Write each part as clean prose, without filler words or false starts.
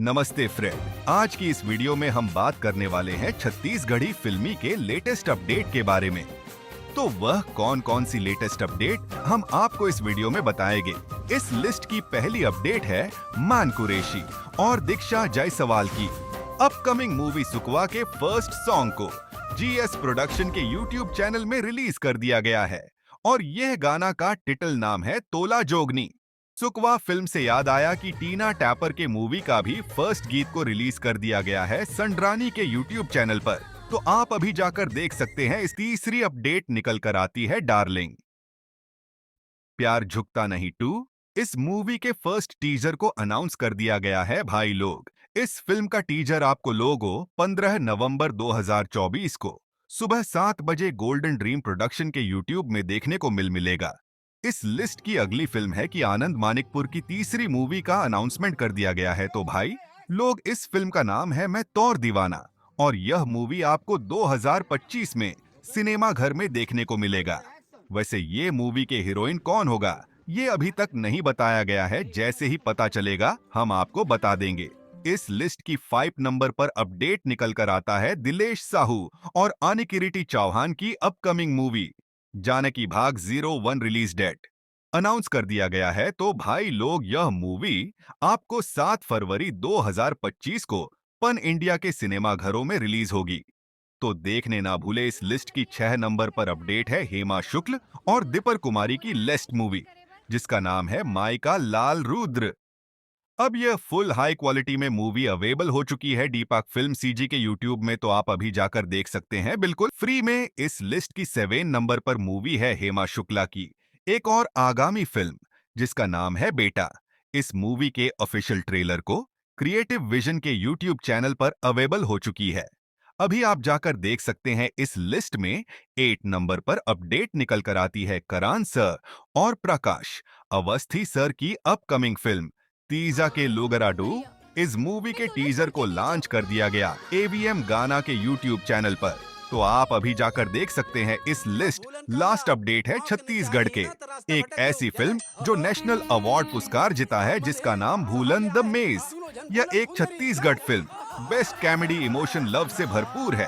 नमस्ते फ्रेंड। आज की इस वीडियो में हम बात करने वाले हैं छत्तीसगढ़ी फिल्मी के लेटेस्ट अपडेट के बारे में। तो वह कौन कौन सी लेटेस्ट अपडेट हम आपको इस वीडियो में बताएंगे। इस लिस्ट की पहली अपडेट है मान कुरैशी और दीक्षा जायसवाल की अपकमिंग मूवी सुकवा के फर्स्ट सॉन्ग को जीएस प्रोडक्शन के यूट्यूब चैनल में रिलीज कर दिया गया है और यह गाना का टाइटल नाम है तोला जोगनी। सुकवा फिल्म से याद आया कि टीना टैपर के मूवी का भी फर्स्ट गीत को रिलीज कर दिया गया है संड्रानी के यूट्यूब चैनल पर, तो आप अभी जाकर देख सकते हैं। इस तीसरी अपडेट निकल कर आती है डार्लिंग प्यार झुकता नहीं 2। इस मूवी के फर्स्ट टीजर को अनाउंस कर दिया गया है भाई लोग। इस फिल्म का टीजर आपको लोगों 15 नवंबर 2024 को सुबह 7 बजे गोल्डन ड्रीम प्रोडक्शन के यूट्यूब में देखने को मिलेगा। इस लिस्ट की अगली फिल्म है कि आनंद मानिकपुर की तीसरी मूवी का अनाउंसमेंट कर दिया गया है। तो भाई लोग, इस फिल्म का नाम है मैं तौर दीवाना और यह मूवी आपको 2025 में सिनेमा घर में देखने को मिलेगा। वैसे ये मूवी के हीरोइन कौन होगा ये अभी तक नहीं बताया गया है। जैसे ही पता चलेगा हम आपको बता देंगे। इस लिस्ट की 5 नंबर पर अपडेट निकल कर आता है दिलेश साहू और अनिकिरिटी चौहान की अपकमिंग मूवी जानकी भाग 01 रिलीज डेट अनाउंस कर दिया गया है। तो भाई लोग, यह मूवी आपको 7 फरवरी 2025 को पन इंडिया के सिनेमा घरों में रिलीज होगी। तो देखने ना भूले। इस लिस्ट की 6 नंबर पर अपडेट है हेमा शुक्ल और दीपर कुमारी की लेस्ट मूवी जिसका नाम है माइका लाल रुद्र। अब यह फुल हाई क्वालिटी में मूवी अवेलेबल हो चुकी है दीपक फिल्म सीजी के यूट्यूब में, तो आप अभी जाकर देख सकते हैं बिल्कुल फ्री में। इस लिस्ट की 7 नंबर पर मूवी है हेमा शुक्ला की एक और आगामी फिल्म जिसका नाम है बेटा। इस मूवी के ऑफिशियल ट्रेलर को क्रिएटिव विजन के यूट्यूब चैनल पर अवेलेबल हो चुकी है। अभी आप जाकर देख सकते हैं। इस लिस्ट में 8 नंबर पर अपडेट निकल कर आती है करान सर और प्रकाश अवस्थी सर की अपकमिंग फिल्म तीजा के लोगराडू। इस मूवी के टीजर को लॉन्च कर दिया गया एवीएम गाना के यूट्यूब चैनल पर, तो आप अभी जाकर देख सकते हैं। इस लिस्ट लास्ट अपडेट है छत्तीसगढ़ के एक ऐसी फिल्म जो नेशनल अवार्ड पुरस्कार जीता है जिसका नाम भूलन द मेज। यह एक Chhattisgarh film best comedy emotion love से भरपूर है।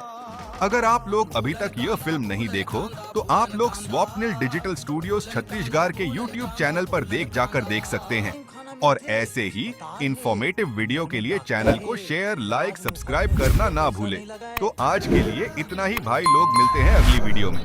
अगर आप लोग अभी तक यह फिल्म नहीं देखो तो आप लोग स्वप्निल डिजिटल स्टूडियोज छत्तीसगढ़ के यूट्यूब चैनल पर जाकर देख सकते हैं। और ऐसे ही इंफॉर्मेटिव वीडियो के लिए चैनल को शेयर, लाइक, सब्सक्राइब करना ना भूलें। तो आज के लिए इतना ही भाई लोग, मिलते हैं अगली वीडियो में।